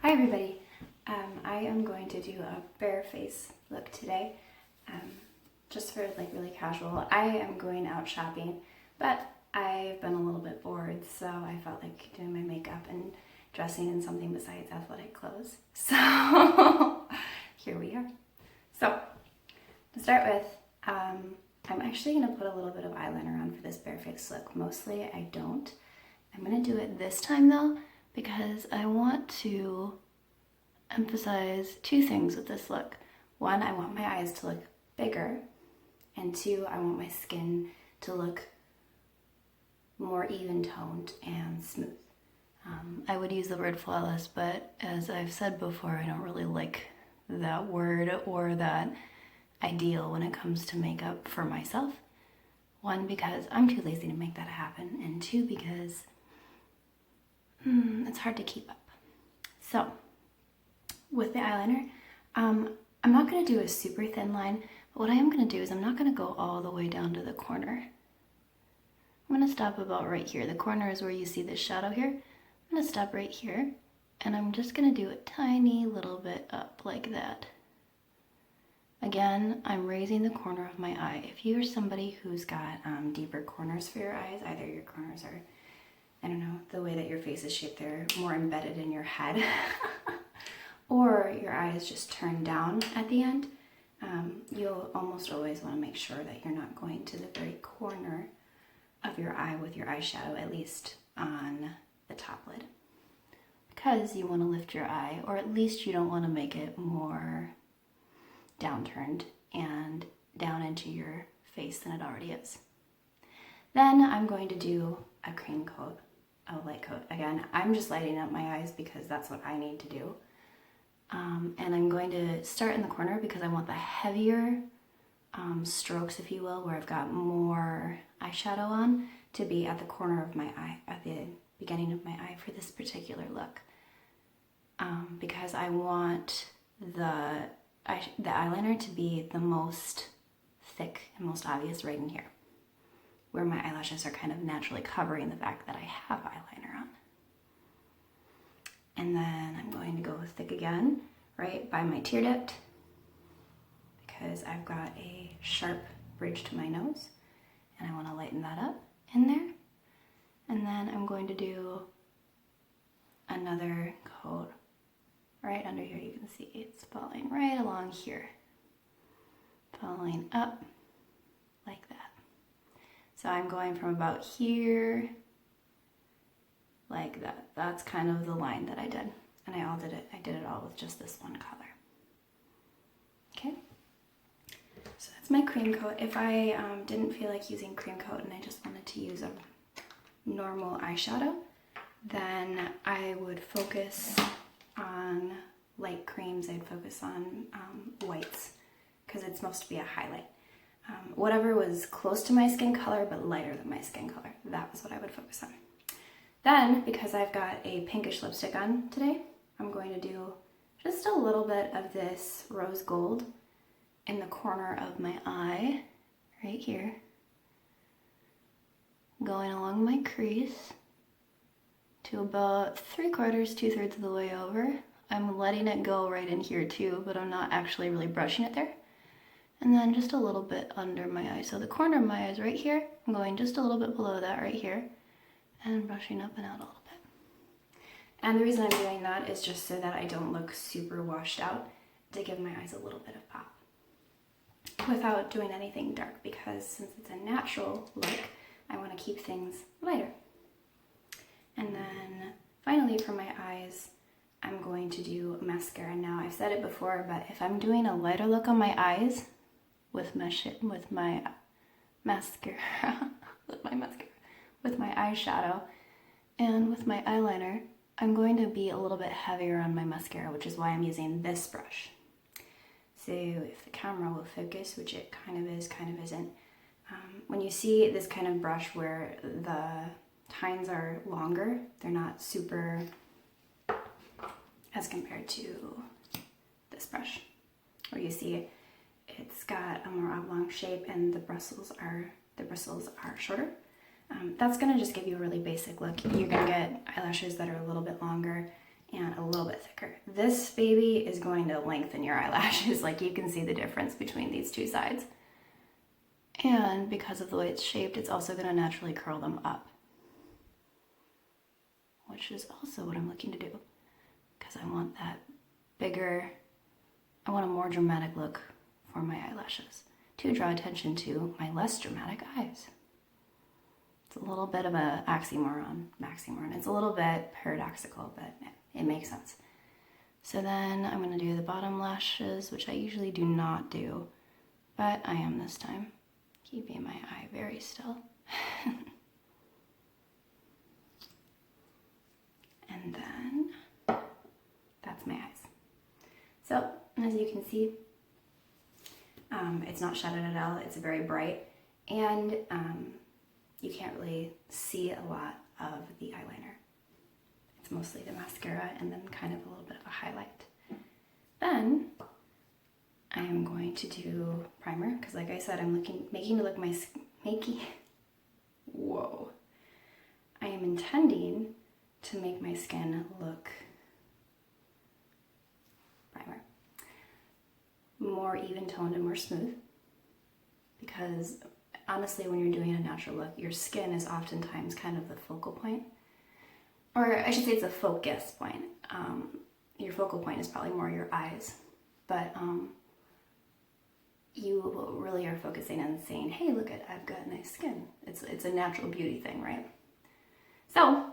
Hi everybody. I am going to do a bare face look today, just for like really casual. I am going out shopping, but I've been a little bit bored, so I felt like doing my makeup and dressing in something besides athletic clothes. So here we are. So to start with, I'm actually going to put a little bit of eyeliner on for this bare face look. Mostly I don't. I'm going to do it this time though, because I want to emphasize two things with this look. One, I want my eyes to look bigger, and two, I want my skin to look more even toned and smooth. I would use the word flawless, but as I've said before, I don't really like that word or that ideal when it comes to makeup for myself. One, because I'm too lazy to make that happen, and two, because it's hard to keep up. So with the eyeliner, I'm not going to do a super thin line, but what I am going to do is I'm not going to go all the way down to the corner. I'm going to stop about right here. The corner is where you see this shadow here. I'm going to stop right here, and I'm just going to do a tiny little bit up like that. Again, I'm raising the corner of my eye. If you're somebody who's got deeper corners for your eyes, either your corners are, I don't know, the way that your face is shaped, they're more embedded in your head, or your eyes just turn down at the end, you'll almost always want to make sure that you're not going to the very corner of your eye with your eyeshadow, at least on the top lid, because you want to lift your eye, or at least you don't want to make it more downturned and down into your face than it already is. Then I'm going to do a cream coat, a light coat. Again, I'm just lighting up my eyes because that's what I need to do. And I'm going to start in the corner because I want the heavier strokes, if you will, where I've got more eyeshadow on, to be at the corner of my eye, at the beginning of my eye for this particular look. Because I want the eyeliner to be the most thick and most obvious right in here, where my eyelashes are kind of naturally covering the fact that I have eyeliner on. And then I'm going to go thick again, right by my tear duct, because I've got a sharp bridge to my nose, and I want to lighten that up in there. And then I'm going to do another coat right under here. You can see it's falling right along here, falling up like that. So I'm going from about here, like that. That's kind of the line that I did. And I did it all with just this one color. Okay. So that's my cream coat. If I didn't feel like using cream coat and I just wanted to use a normal eyeshadow, then I would focus on light creams. I'd focus on whites, because it's supposed to be a highlight. Whatever was close to my skin color but lighter than my skin color, that was what I would focus on. Then, because I've got a pinkish lipstick on today, I'm going to do just a little bit of this rose gold in the corner of my eye, right here, going along my crease to about 3/4, 2/3 of the way over. I'm letting it go right in here too, but I'm not actually really brushing it there. And then just a little bit under my eye. So the corner of my eye is right here. I'm going just a little bit below that right here, and brushing up and out a little bit. And the reason I'm doing that is just so that I don't look super washed out, to give my eyes a little bit of pop without doing anything dark, because since it's a natural look, I want to keep things lighter. And then finally for my eyes, I'm going to do mascara. Now, I've said it before, but if I'm doing a lighter look on my eyes with my mascara, with my eyeshadow and with my eyeliner, I'm going to be a little bit heavier on my mascara, which is why I'm using this brush. So if the camera will focus, which it kind of is, kind of isn't, when you see this kind of brush where the tines are longer, they're not super as compared to this brush, where you see it's got a more oblong shape and the bristles are shorter. That's gonna just give you a really basic look. You're gonna get eyelashes that are a little bit longer and a little bit thicker. This baby is going to lengthen your eyelashes. Like, you can see the difference between these two sides. And because of the way it's shaped, it's also going to naturally curl them up, which is also what I'm looking to do, because I want that bigger, I want a more dramatic look for my eyelashes to draw attention to my less dramatic eyes. It's a little bit of a oxymoron, maximoron. It's a little bit paradoxical, but it makes sense. So then I'm going to do the bottom lashes, which I usually do not do, but I am this time, keeping my eye very still. And then that's my eyes. So as you can see, it's not shadowed at all. It's very bright, and you can't really see a lot of the eyeliner. It's mostly the mascara and then kind of a little bit of a highlight. Then I am going to do primer, because like I said, I'm I am intending to make my skin look primer. More even toned and more smooth, because honestly, when you're doing a natural look, your skin is oftentimes kind of the focal point, or I should say it's a focus point. Your focal point is probably more your eyes, but you really are focusing on saying, hey, look, I've got nice skin. It's a natural beauty thing, right? So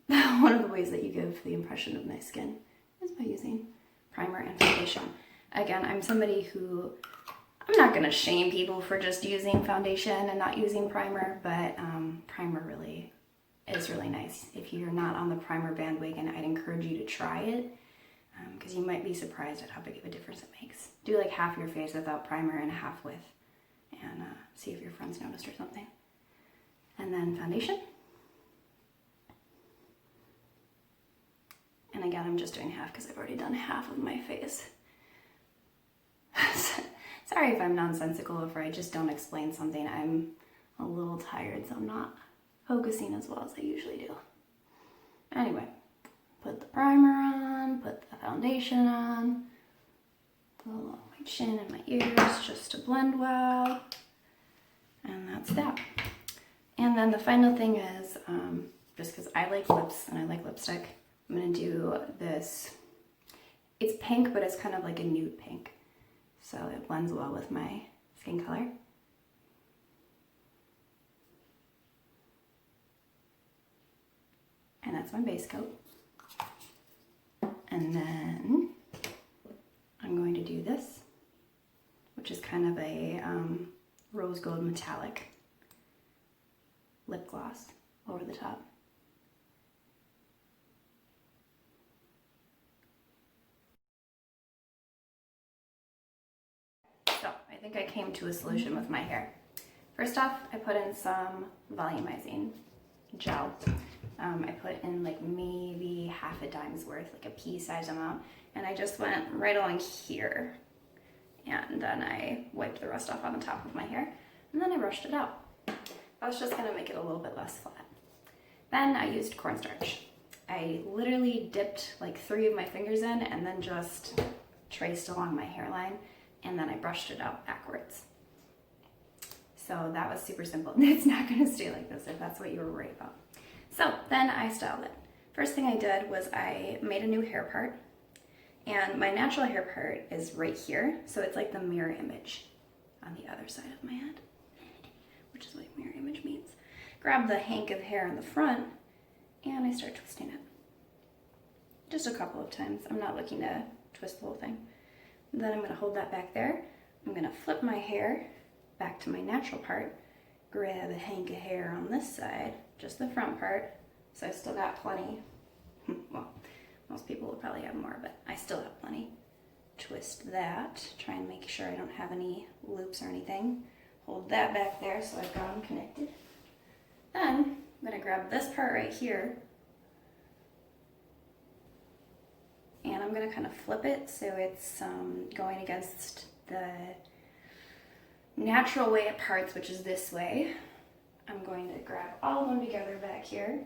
one of the ways that you give the impression of nice skin is by using primer and foundation. Again, I'm somebody who, I'm not going to shame people for just using foundation and not using primer, but primer really is really nice. If you're not on the primer bandwagon, I'd encourage you to try it, because you might be surprised at how big of a difference it makes. Do like half your face without primer and half with, and see if your friends noticed or something. And then foundation. And again, I'm just doing half because I've already done half of my face. Sorry if I'm nonsensical, if I just don't explain something. I'm a little tired, so I'm not focusing as well as I usually do. Anyway, put the primer on, put the foundation on, put along my chin and my ears just to blend well. And that's that. And then the final thing is, just because I like lips and I like lipstick, I'm going to do this. It's pink, but it's kind of like a nude pink, so it blends well with my skin color. And that's my base coat. And then I'm going to do this, which is kind of a rose gold metallic lip gloss over the top. So I think I came to a solution with my hair. First off, I put in some volumizing gel. I put in like maybe half a dime's worth, like a pea-sized amount, and I just went right along here, and then I wiped the rest off on the top of my hair, and then I brushed it out. I was just gonna make it a little bit less flat. Then I used cornstarch. I literally dipped like 3 of my fingers in and then just traced along my hairline, and then I brushed it out backwards. So that was super simple. It's not gonna stay like this if that's what you were worried about. So then I styled it. First thing I did was I made a new hair part, and my natural hair part is right here. So it's like the mirror image on the other side of my head, which is what mirror image means. Grab the hank of hair in the front, and I start twisting it. Just a couple of times. I'm not looking to twist the whole thing. Then I'm gonna hold that back there. I'm gonna flip my hair back to my natural part, grab a hank of hair on this side, just the front part, so I still got plenty. Well, most people will probably have more, but I still have plenty. Twist that, try and make sure I don't have any loops or anything. Hold that back there so I've got them connected. Then I'm gonna grab this part right here, and I'm gonna kind of flip it so it's going against the natural way it parts, which is this way. I'm going to grab all of them together back here,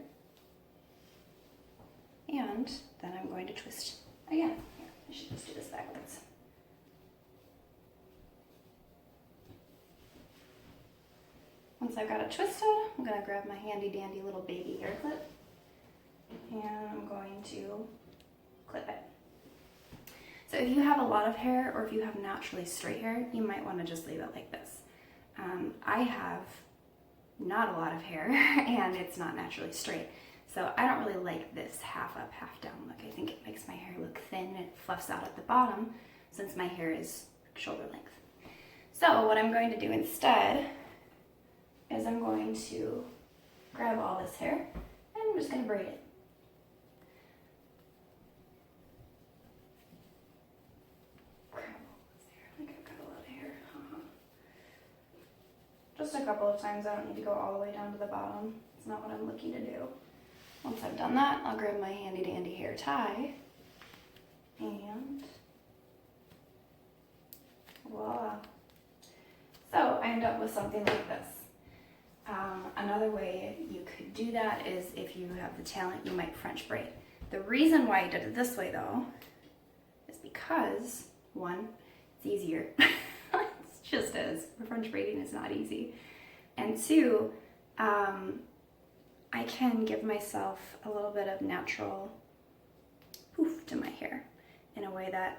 And then I'm going to twist again. Here, I should just do this backwards. Once I've got it twisted, I'm going to grab my handy dandy little baby hair clip and I'm going to clip it. So if you have a lot of hair or if you have naturally straight hair, you might want to just leave it like this. I have not a lot of hair and it's not naturally straight. So I don't really like this half up, half down look. I think it makes my hair look thin and it fluffs out at the bottom since my hair is shoulder length. So what I'm going to do instead is I'm going to grab all this hair and I'm just going to braid it. Grab all this hair, like I've got a lot of hair. Just a couple of times, I don't need to go all the way down to the bottom. It's not what I'm looking to do. Once I've done that, I'll grab my handy dandy hair tie and voila. So I end up with something like this. Another way you could do that is if you have the talent, you might French braid. The reason why I did it this way though is because, one, it's easier. It's just as French braiding is not easy. And two, I can give myself a little bit of natural poof to my hair in a way that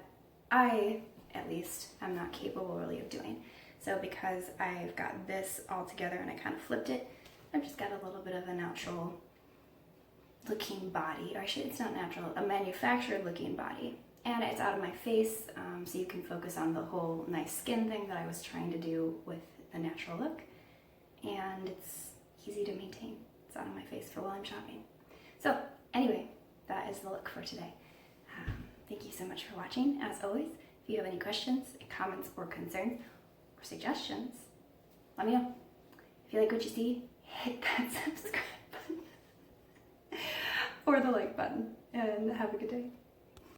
I, at least, am not capable really of doing. So because I've got this all together and I kind of flipped it, I've just got a little bit of a natural looking body, or actually it's not natural, a manufactured looking body. And it's out of my face, so you can focus on the whole nice skin thing that I was trying to do with the natural look. And it's easy to maintain. It's out of my face for while I'm shopping. So anyway, that is the look for today. Thank you so much for watching. As always, if you have any questions, comments, or concerns, or suggestions, let me know. If you like what you see, hit that subscribe button or the like button, and have a good day.